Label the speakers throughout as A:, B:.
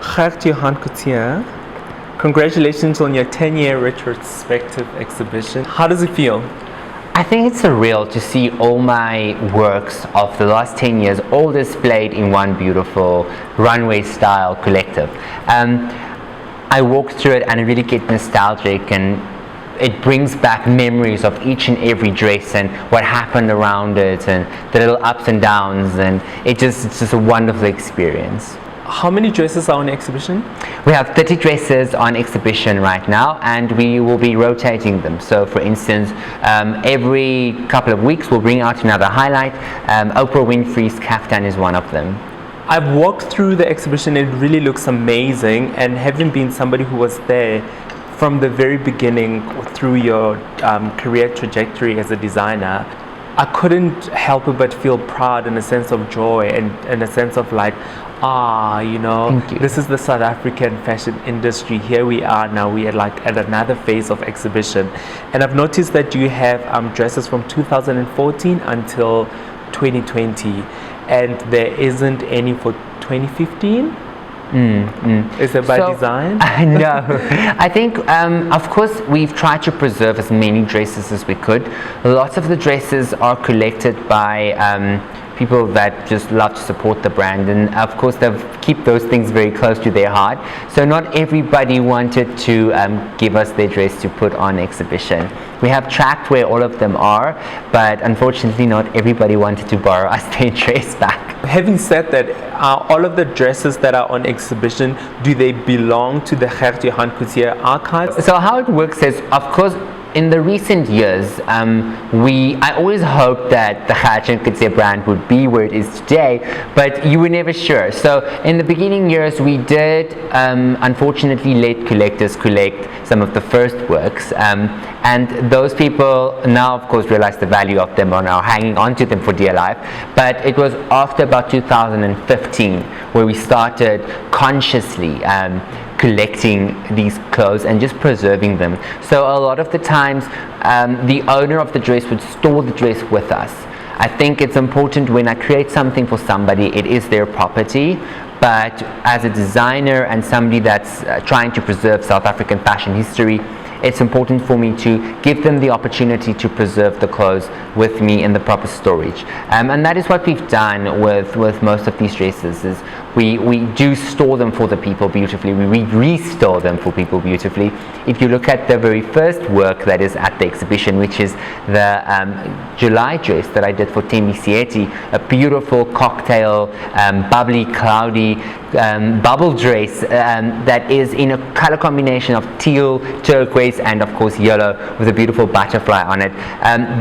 A: Gert-Johan Coetzee, congratulations on your 10-year retrospective exhibition. How does it feel?
B: I think it's surreal to see all my works of the last 10 years all displayed in one beautiful runway style collective. I walk through it and I really get nostalgic, and it brings back memories of each and every dress and what happened around it and the little ups and downs, and it's just a wonderful experience.
A: How many dresses are on exhibition?
B: We have 30 dresses on exhibition right now, and we will be rotating them. So for instance, every couple of weeks we'll bring out another highlight. Oprah Winfrey's kaftan is one of them.
A: I've walked through the exhibition, it really looks amazing, and having been somebody who was there from the very beginning through your career trajectory as a designer, I couldn't help it but feel proud and a sense of joy and a sense of like, you know, this is the South African fashion industry. Here we are now, we are like at another phase of exhibition. And I've noticed that you have dresses from 2014 until 2020, and there isn't any for 2015. Is it by design?
B: No. I think, of course, we've tried to preserve as many dresses as we could. Lots of the dresses are collected by people that just love to support the brand, and of course they keep those things very close to their heart. So not everybody wanted to give us their dress to put on exhibition. We have tracked where all of them are, but unfortunately not everybody wanted to borrow us their dress back.
A: Having said that, all of the dresses that are on exhibition, do they belong to the Gert-Johan Coetzee archives?
B: So how it works is, of course, in the recent years, I always hoped that the Gert-Johan Coetzee brand would be where it is today, but you were never sure. So in the beginning years, we did unfortunately let collectors collect some of the first works, and those people now of course realize the value of them, are now hanging on to them for dear life. But it was after about 2015 where we started consciously collecting these clothes and just preserving them. So a lot of the times the owner of the dress would store the dress with us. I think it's important when I create something for somebody, it is their property, but as a designer and somebody that's trying to preserve South African fashion history, it's important for me to give them the opportunity to preserve the clothes with me in the proper storage. And that is what we've done with most of these dresses, is we do store them for the people beautifully, we restore them for people beautifully. If you look at the very first work that is at the exhibition, which is the July dress that I did for 10years, a beautiful cocktail, bubbly, cloudy, bubble dress that is in a color combination of teal, turquoise, and of course yellow, with a beautiful butterfly on it.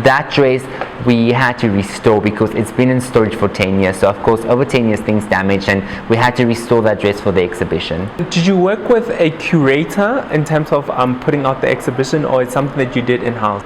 B: That dress we had to restore because it's been in storage for 10 years. So of course over 10 years things damaged, and we had to restore that dress for the exhibition.
A: Did you work with a curator in terms of putting out the exhibition, or it's something that you did in-house?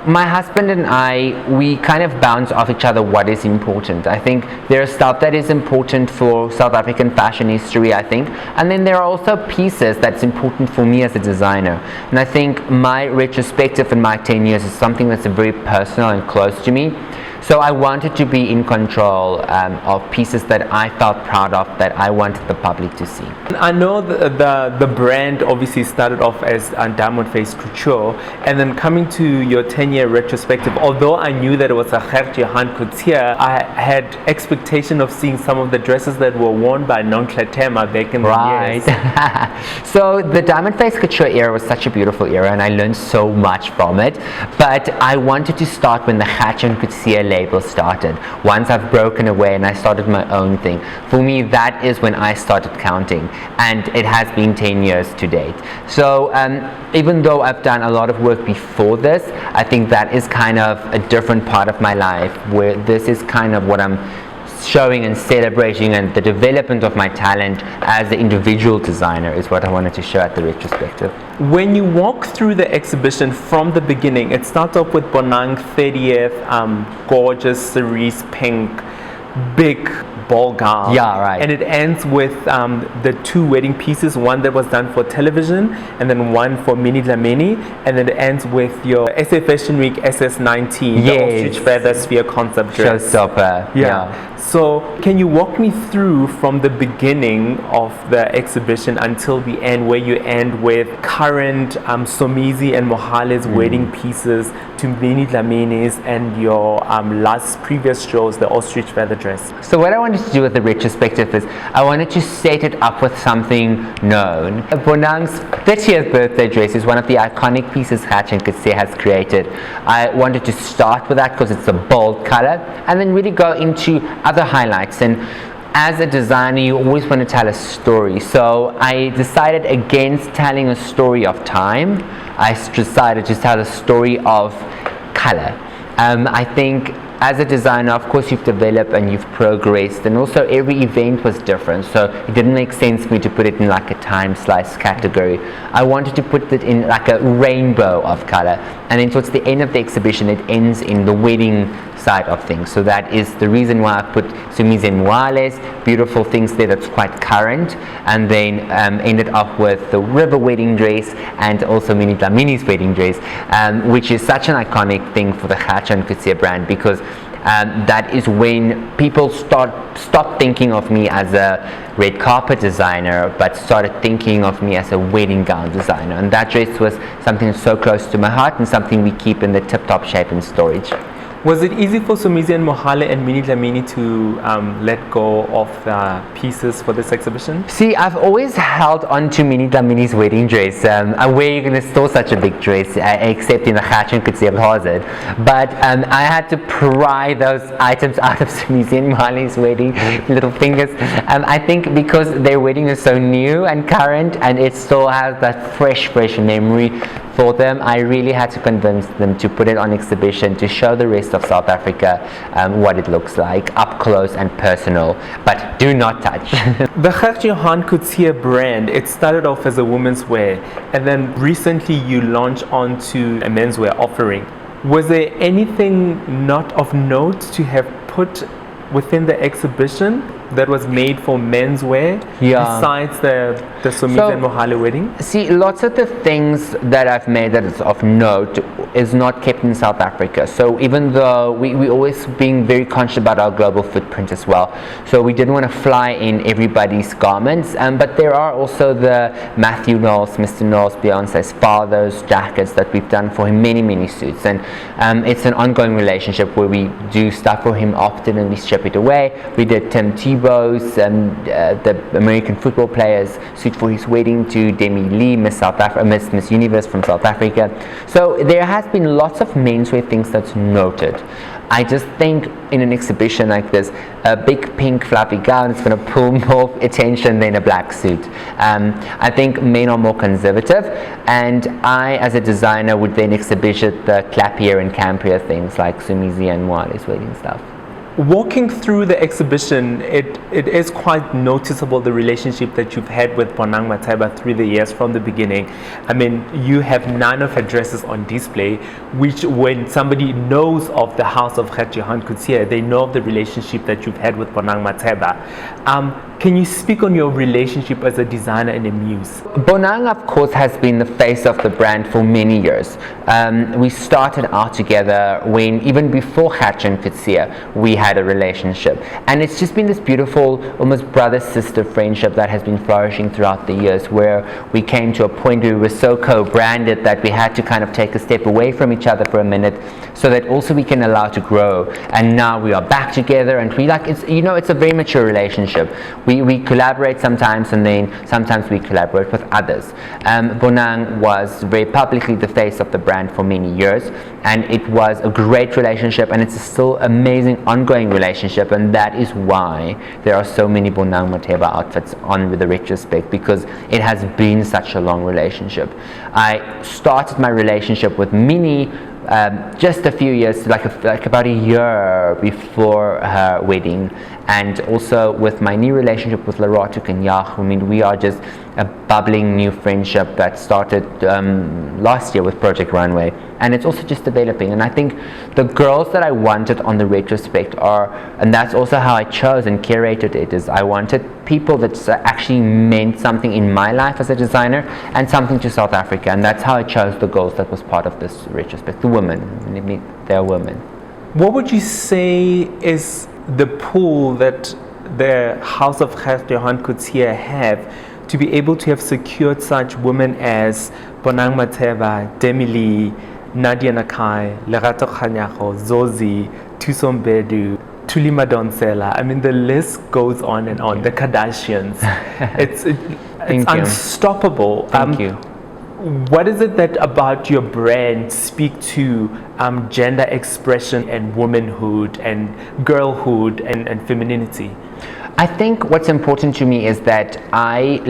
B: My husband and I, we kind of bounce off each other what is important. I think there's stuff that is important for South African fashion history, I think, and then there are also pieces that's important for me as a designer. And I think my retrospective in my 10 years is something that's very personal and close to me. So I wanted to be in control of pieces that I felt proud of, that I wanted the public to see.
A: I know the brand obviously started off as Diamond Face Couture, and then coming to your 10-year retrospective, although I knew that it was a Gert-Johan Coetzee, I had expectation of seeing some of the dresses that were worn by Nonhle Thema back in the years.
B: So the Diamond Face Couture era was such a beautiful era, and I learned so much from it. But I wanted to start when the Gert-Johan Coetzee label started. Once I've broken away and I started my own thing, for me that is when I started counting, and it has been 10 years to date. So even though I've done a lot of work before this, I think that is kind of a different part of my life, where this is kind of what I'm showing and celebrating, and the development of my talent as the individual designer is what I wanted to show at the retrospective.
A: When you walk through the exhibition from the beginning, it starts off with Bonang 30th, gorgeous cerise pink, big ball gown.
B: Yeah, right.
A: And it ends with the two wedding pieces, one that was done for television and then one for Mini Dlamini, and then it ends with your SA Fashion Week SS19, the ostrich feather sphere concept dress.
B: Showstopper.
A: Yeah. So can you walk me through from the beginning of the exhibition until the end, where you end with current Somizi and Mohale's wedding pieces to Mini Dlamini's and your last previous shows, the ostrich feather dress?
B: So what I wanted to do with the retrospective is I wanted to set it up with something known. Bonang's 30th birthday dress is one of the iconic pieces Gert-Johan Coetzee has created. I wanted to start with that because it's a bold color, and then really go into other highlights. And as a designer, you always want to tell a story. So I decided against telling a story of time. I decided to tell a story of color. I think as a designer, of course, you've developed and you've progressed, and also every event was different, so it didn't make sense for me to put it in like a time slice category. I wanted to put it in like a rainbow of color, and then towards the end of the exhibition it ends in the wedding side of things. So that is the reason why I put Somizi and Mohale's beautiful things there that's quite current, and then ended up with the river wedding dress and also Mini Dlamini's wedding dress, which is such an iconic thing for the Gert-Johan Coetzee brand, because that is when people stopped thinking of me as a red carpet designer, but started thinking of me as a wedding gown designer. And that dress was something so close to my heart and something we keep in the tip-top shape in storage.
A: Was it easy for Somizi and Mohale and Mini Dlamini to let go of the pieces for this exhibition?
B: See, I've always held on to Mini Dlamini's wedding dress. Where you're going to store such a big dress, except in the Gert-Johan Coetzee closet. But I had to pry those items out of Somizi and Mohale's wedding, little fingers. I think because their wedding is so new and current, and it still has that fresh memory for them, I really had to convince them to put it on exhibition to show the rest of South Africa what it looks like, up close and personal, but do not touch.
A: The Gert-Johan Coetzee brand, it started off as a women's wear, and then recently you launched onto a menswear offering. Was there anything not of note to have put within the exhibition that was made for menswear, besides the Somizi and Mohale wedding?
B: See, lots of the things that I've made that is of note is not kept in South Africa. So even though we always being very conscious about our global footprint as well, so we didn't want to fly in everybody's garments, but there are also the Matthew Knowles, Mr. Knowles, Beyonce's father's jackets that we've done for him, many suits, and it's an ongoing relationship where we do stuff for him often and we strip it away. We did Tim Tebow's, the American football player's suit for his wedding to Demi Lee, Miss Universe from South Africa. So there has been lots of menswear things that's noted. I just think in an exhibition like this, a big pink fluffy gown is going to pull more attention than a black suit. I think men are more conservative, and I as a designer would then exhibit the clappier and campier things like Somizi and Mohale's wedding stuff.
A: Walking through the exhibition, it is quite noticeable the relationship that you've had with Bonang Matheba through the years from the beginning. I mean, you have none of her dresses on display, which when somebody knows of the house of Gert-Johan Coetzee, they know of the relationship that you've had with Bonang Matheba. Can you speak on your relationship as a designer and a muse?
B: Bonang, of course, has been the face of the brand for many years. We started out together when, even before Gert-Johan Coetzee, we had a relationship. And it's just been this beautiful, almost brother-sister friendship that has been flourishing throughout the years, where we came to a point where we were so co-branded that we had to kind of take a step away from each other for a minute so that also we can allow to grow. And now we are back together, and it's a very mature relationship. We collaborate sometimes, and then sometimes we collaborate with others. Bonang was very publicly the face of the brand for many years, and it was a great relationship, and it's a still amazing ongoing relationship, and that is why there are so many Bonang Matheba outfits on with the Retrospect, because it has been such a long relationship. I started my relationship with Mini just a few years, like about a year before her wedding, and also with my new relationship with Lerato Kanyach. I mean, we are just a bubbling new friendship that started last year with Project Runway, and it's also just developing. And I think the girls that I wanted on the retrospect are, and that's also how I chose and curated it, is I wanted people that actually meant something in my life as a designer and something to South Africa, and that's how I chose the girls that was part of this retrospect, the women. They're women.
A: What would you say is the pool that the House of Gert-Johan Coetzee have to be able to have secured such women as Bonang Mateba, Demili, Nadia Nakai, Lerato Kganyago, Zozi, Thuso Mbedu, Thuli Madonsela? I mean, the list goes on and on. The Kardashians. It's unstoppable.
B: Thank you.
A: What is it that about your brand speak to gender expression and womanhood and girlhood and femininity?
B: I think what's important to me is that I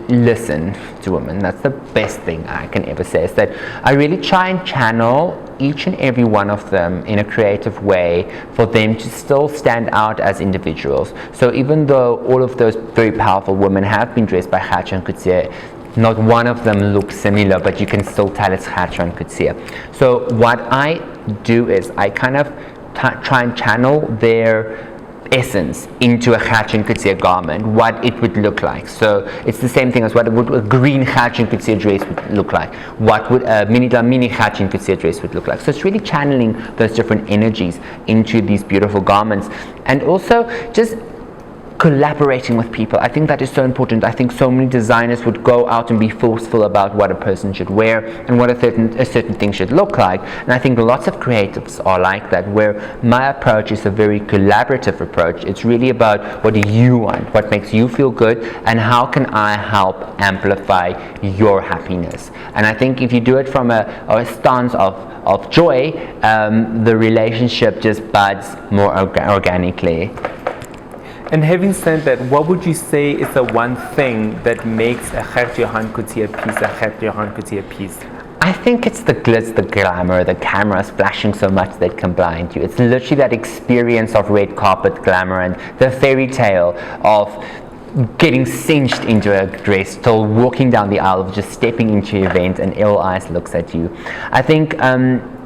B: listen to women. That's the best thing I can ever say, is that I really try and channel each and every one of them in a creative way for them to still stand out as individuals. So even though all of those very powerful women have been dressed by Gert-Johan Coetzee, not one of them looks similar, but you can still tell it's Gert-Johan Coetzee. So what I do is I kind of try and channel their essence into a Gert-Johan Coetzee garment, what it would look like. So it's the same thing as what would a green Gert-Johan Coetzee dress would look like, what would a mini Gert-Johan Coetzee dress would look like. So it's really channeling those different energies into these beautiful garments, and also just collaborating with people. I think that is so important. I think so many designers would go out and be forceful about what a person should wear and what a certain thing should look like. And I think lots of creatives are like that, where my approach is a very collaborative approach. It's really about what do you want, what makes you feel good, and how can I help amplify your happiness. And I think if you do it from a stance of joy, the relationship just buds more organically.
A: And having said that, what would you say is the one thing that makes a Gert-Johan Coetzee piece a Gert-Johan Coetzee piece?
B: I think it's the glitz, the glamour, the cameras flashing so much that can blind you. It's literally that experience of red carpet glamour and the fairy tale of getting cinched into a dress till walking down the aisle, of just stepping into an event and all eyes looks at you. I think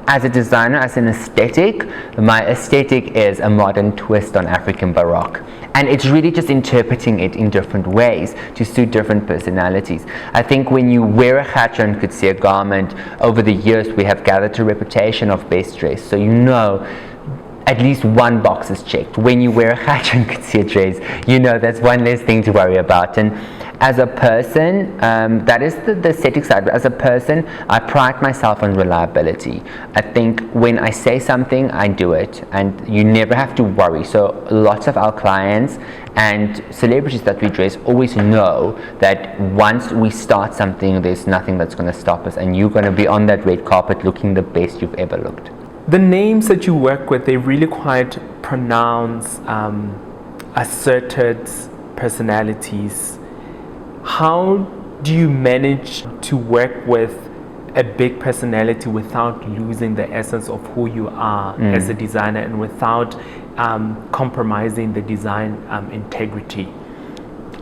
B: as a designer, as an aesthetic, my aesthetic is a modern twist on African Baroque. And it's really just interpreting it in different ways to suit different personalities. I think when you wear a Gert-Johan Coetzee garment, over the years we have gathered a reputation of best dress. So you know at least one box is checked. When you wear a Gert-Johan Coetzee dress, you know that's one less thing to worry about. And as a person, that is the aesthetic side. But as a person, I pride myself on reliability. I think when I say something, I do it, and you never have to worry. So lots of our clients and celebrities that we dress always know that once we start something, there's nothing that's going to stop us, and you're going to be on that red carpet looking the best you've ever looked.
A: The names that you work with, they really quite pronounce asserted personalities. How do you manage to work with a big personality without losing the essence of who you are as a designer, and without compromising the design integrity?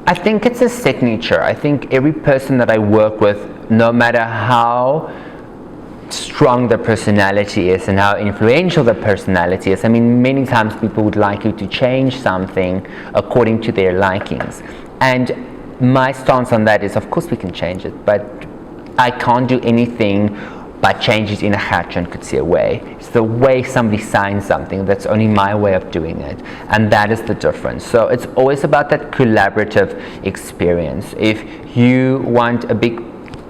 B: I think it's a signature. I think every person that I work with, no matter how strong the personality is and how influential the personality is, I mean, many times people would like you to change something according to their likings. And my stance on that is, of course we can change it, but I can't do anything but change it in a Gert-Johan Coetzee way. It's the way somebody signs something. That's only my way of doing it, and that is the difference. So it's always about that collaborative experience. If you want a big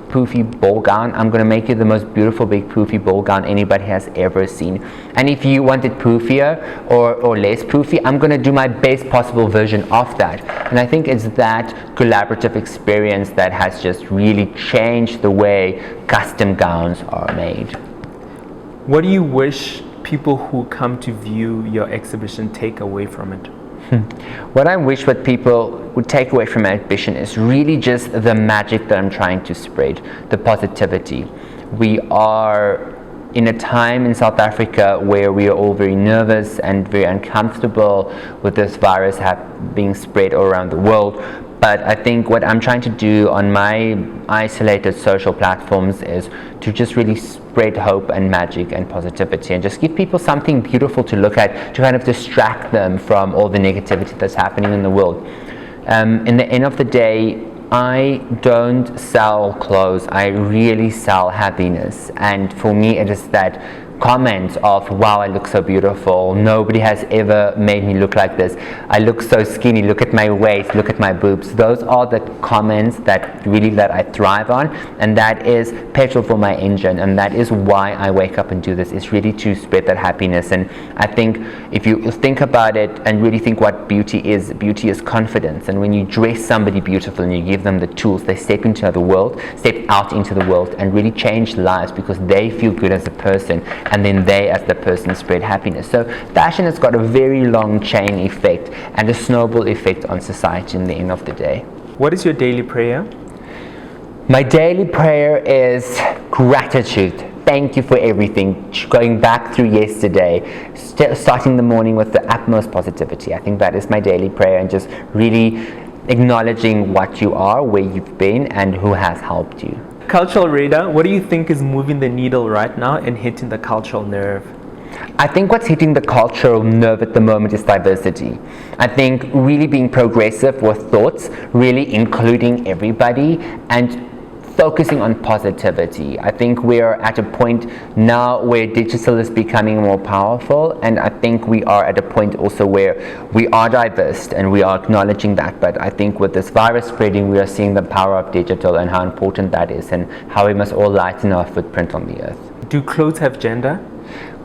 B: poofy ball gown, I'm going to make you the most beautiful big poofy ball gown anybody has ever seen. And if you want it poofier or less poofy, I'm going to do my best possible version of that. And I think it's that collaborative experience that has just really changed the way custom gowns are made.
A: What do you wish people who come to view your exhibition take away from it?
B: What I wish what people would take away from my exhibition is really just the magic that I'm trying to spread, the positivity. We are in a time in South Africa where we are all very nervous and very uncomfortable with this virus being spread all around the world, but I think what I'm trying to do on my isolated social platforms is to just really spread hope and magic and positivity and just give people something beautiful to look at, to kind of distract them from all the negativity that's happening in the world. In the end of the day, I don't sell clothes, I really sell happiness. And for me, it is that comment of, wow, I look so beautiful, nobody has ever made me look like this, I look so skinny, look at my waist, look at my boobs. Those are the comments that I thrive on, and that is petrol for my engine, and that is why I wake up and do this, is really to spread that happiness. And I think if you think about it and really think what beauty is confidence. And when you dress somebody beautiful and you give them the tools, they step out into the world and really change lives because they feel good as a person, and then they as the person spread happiness. So fashion has got a very long chain effect and a snowball effect on society in the end of the day.
A: What is your daily prayer?
B: My daily prayer is gratitude. Thank you for everything. Going back through yesterday, starting the morning with the utmost positivity. I think that is my daily prayer, and just really acknowledging what you are, where you've been, and who has helped you.
A: Cultural radar, what do you think is moving the needle right now and hitting the cultural nerve?
B: I think what's hitting the cultural nerve at the moment is diversity. I think really being progressive with thoughts, really including everybody, and focusing on positivity. I think we're at a point now where digital is becoming more powerful, and I think we are at a point also where we are diverse and we are acknowledging that. But I think with this virus spreading, we are seeing the power of digital and how important that is, and how we must all lighten our footprint on the earth.
A: Do clothes have gender?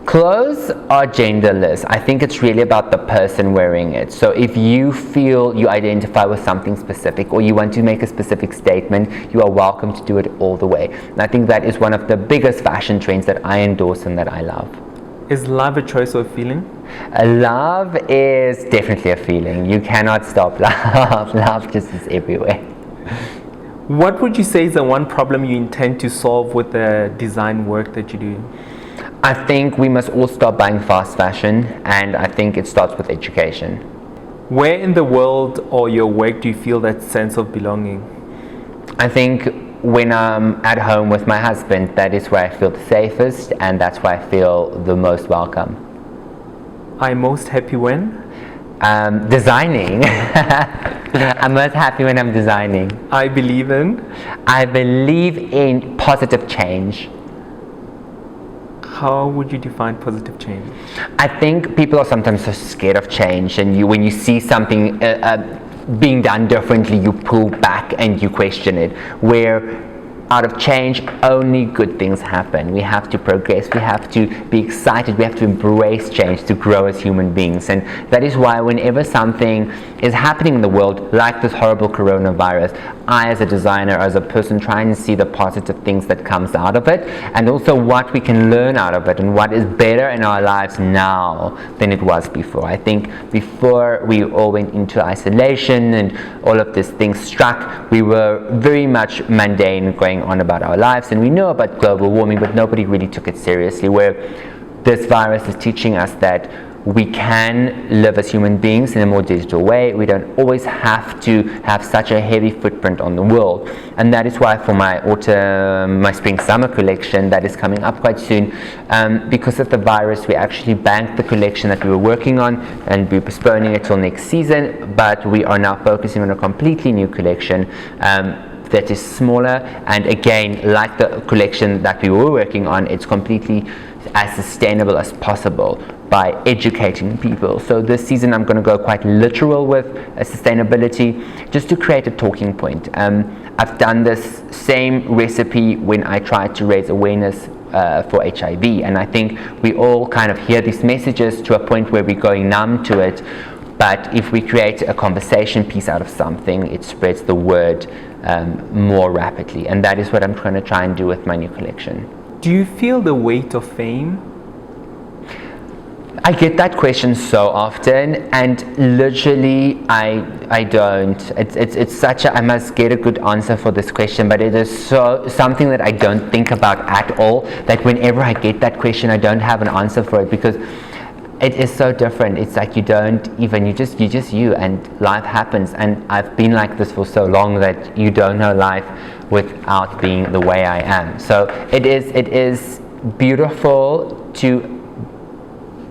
B: Clothes are genderless. I think it's really about the person wearing it. So if you feel you identify with something specific, or you want to make a specific statement, you are welcome to do it all the way. And I think that is one of the biggest fashion trends that I endorse and that I love.
A: Is love a choice or a feeling?
B: Love is definitely a feeling. You cannot stop love. Love just is everywhere.
A: What would you say is the one problem you intend to solve with the design work that you do?
B: I think we must all stop buying fast fashion, and I think it starts with education.
A: Where in the world or your work do you feel that sense of belonging?
B: I think when I'm at home with my husband, that is where I feel the safest, and that's where I feel the most welcome.
A: I'm most happy when?
B: Designing. I'm most happy when I'm designing.
A: I believe in?
B: I believe in positive change.
A: How would you define positive change?
B: I think people are sometimes so scared of change, and when you see something being done differently, you pull back and you question it. Where out of change, only good things happen. We have to progress, we have to be excited, we have to embrace change to grow as human beings. And that is why whenever something is happening in the world, like this horrible coronavirus, I as a designer, as a person, try and see the positive things that comes out of it, and also what we can learn out of it, and what is better in our lives now than it was before. I think before we all went into isolation and all of these things struck, we were very much mundane, going on about our lives, and we know about global warming, but nobody really took it seriously. Where this virus is teaching us that we can live as human beings in a more digital way. We don't always have to have such a heavy footprint on the world, and that is why for my spring-summer collection that is coming up quite soon, because of the virus, we actually banked the collection that we were working on, and we're postponing it till next season. But we are now focusing on a completely new collection that is smaller, and again, like the collection that we were working on, it's completely as sustainable as possible by educating people. So this season I'm going to go quite literal with sustainability, just to create a talking point. I've done this same recipe when I tried to raise awareness for HIV, and I think we all kind of hear these messages to a point where we're going numb to it. But if we create a conversation piece out of something, it spreads the word more rapidly, and that is what I'm trying to try and do with my new collection.
A: Do you feel the weight of fame?
B: I get that question so often, and literally I don't. It's such a, I must get a good answer for this question, but it is so something that I don't think about at all, that whenever I get that question I don't have an answer for it, because it is so different. It's like you just you, and life happens. And I've been like this for so long that you don't know life without being the way I am. So it is beautiful to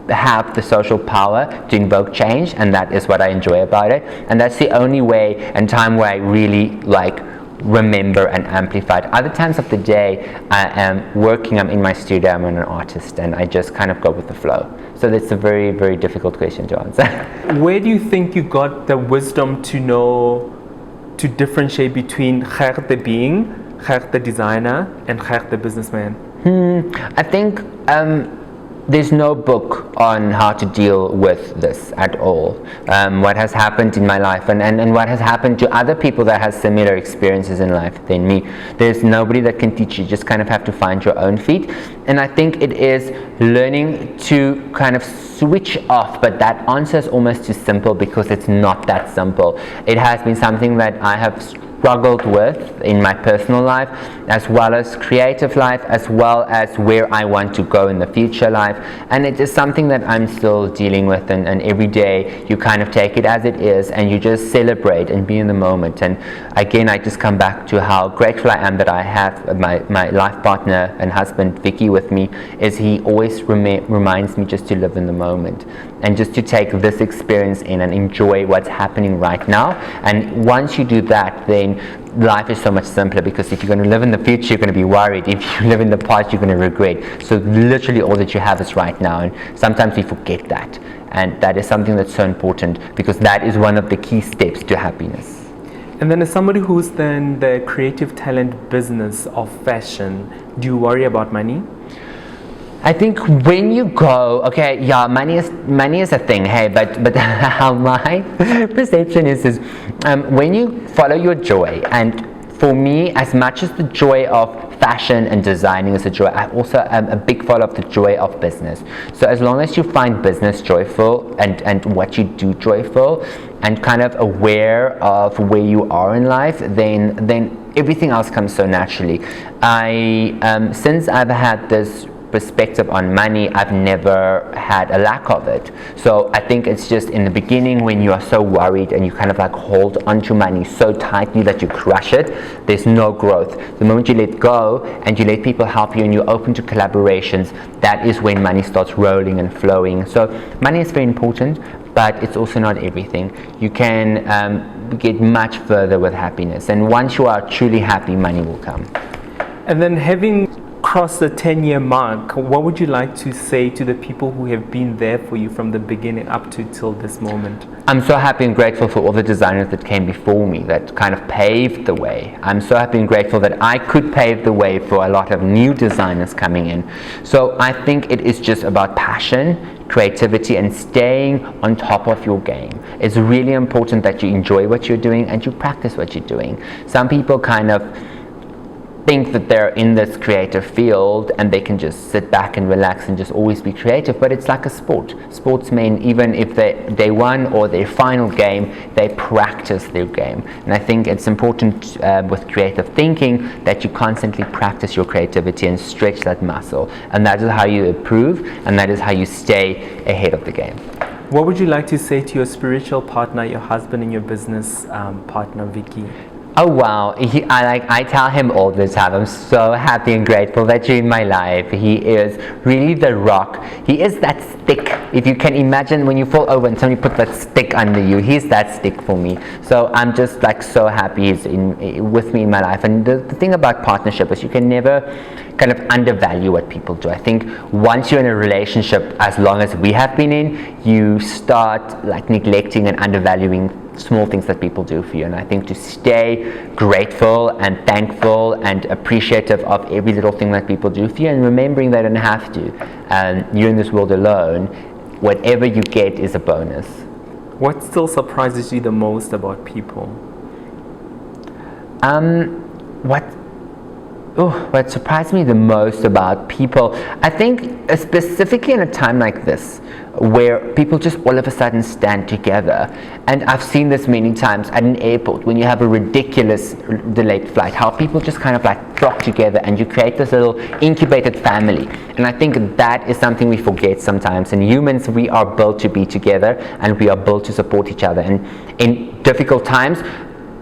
B: have the social power to invoke change, and that is what I enjoy about it. And that's the only way and time where I really like remember and amplify it. Other times of the day I am working, I'm in my studio, I'm an artist, and I just kind of go with the flow. So that's a very, very difficult question to answer.
A: Where do you think you got the wisdom to know to differentiate between Gert the being, Gert the designer, and Gert the businessman?
B: I think there's no book on how to deal with this at all. What has happened in my life and what has happened to other people that has similar experiences in life than me, there's nobody that can teach you. You just kind of have to find your own feet. And I think it is learning to kind of switch off, but that answer is almost too simple because it's not that simple. It has been something that I have struggled with in my personal life, as well as creative life, as well as where I want to go in the future life. And it is something that I'm still dealing with, and every day you kind of take it as it is and you just celebrate and be in the moment. And again, I just come back to how grateful I am that I have my life partner and husband Vicky with me. Is he always reminds me just to live in the moment and just to take this experience in and enjoy what's happening right now. And once you do that, then life is so much simpler, because if you're going to live in the future, you're going to be worried. If you live in the past, you're going to regret. So literally all that you have is right now, and sometimes we forget that, and that is something that's so important, because that is one of the key steps to happiness.
A: And then as somebody who's then the creative talent business of fashion, do you worry about money?
B: I think when you go, okay, yeah, money is a thing, hey, but how my perception is when you follow your joy, and for me, as much as the joy of fashion and designing is a joy, I also am a big follower of the joy of business. So as long as you find business joyful and what you do joyful, and kind of aware of where you are in life, then everything else comes so naturally. Since I've had this perspective on money, I've never had a lack of it. So I think it's just in the beginning when you are so worried and you kind of like hold onto money so tightly that you crush it, there's no growth. The moment you let go and you let people help you and you're open to collaborations, that is when money starts rolling and flowing. So money is very important, but it's also not everything. You can get much further with happiness, and once you are truly happy, money will come.
A: And then having crossed the 10-year mark, what would you like to say to the people who have been there for you from the beginning up to till this moment?
B: I'm so happy and grateful for all the designers that came before me that kind of paved the way. I'm so happy and grateful that I could pave the way for a lot of new designers coming in. So I think it is just about passion, creativity, and staying on top of your game. It's really important that you enjoy what you're doing and you practice what you're doing. Some people kind of think that they're in this creative field and they can just sit back and relax and just always be creative, but it's like a sport. Sportsmen, even if they won or their final game, they practice their game. And I think it's important with creative thinking that you constantly practice your creativity and stretch that muscle, and that is how you improve, and that is how you stay ahead of the game.
A: What would you like to say to your spiritual partner, your husband, and your business partner, Vicky?
B: Oh wow, I tell him all the time, I'm so happy and grateful that you're in my life. He is really the rock. He is that stick. If you can imagine when you fall over and somebody put that stick under you, he's that stick for me. So I'm just like so happy he's with me in my life. And the thing about partnership is you can never kind of undervalue what people do. I think once you're in a relationship, as long as we have been in, you start like neglecting and undervaluing small things that people do for you. And I think to stay grateful and thankful and appreciative of every little thing that people do for you, and remembering they don't have to. You're in this world alone. Whatever you get is a bonus.
A: What still surprises you the most about people?
B: What surprised me the most about people, I think specifically in a time like this, where people just all of a sudden stand together. And I've seen this many times at an airport when you have a ridiculous delayed flight, how people just kind of like flock together and you create this little incubated family. And I think that is something we forget sometimes. And humans, we are built to be together and we are built to support each other. And in difficult times,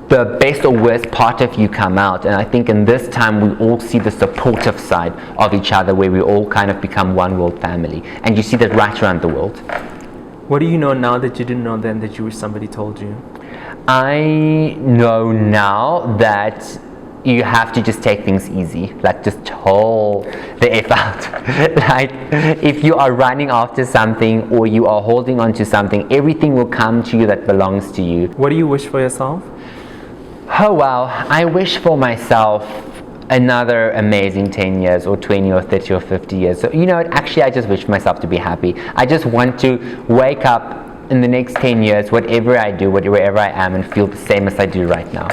B: the best or worst part of you come out. And I think in this time we all see the supportive side of each other, where we all kind of become one world family. And you see that right around the world.
A: What do you know now that you didn't know then that you wish somebody told you?
B: I know now that you have to just take things easy, like just hold the F out. Like if you are running after something or you are holding on to something, everything will come to you that belongs to you.
A: What do you wish for yourself?
B: Oh wow, I wish for myself another amazing 10 years or 20 or 30 or 50 years. So you know what, actually I just wish myself to be happy. I just want to wake up in the next 10 years, whatever I do, wherever I am, and feel the same as I do right now.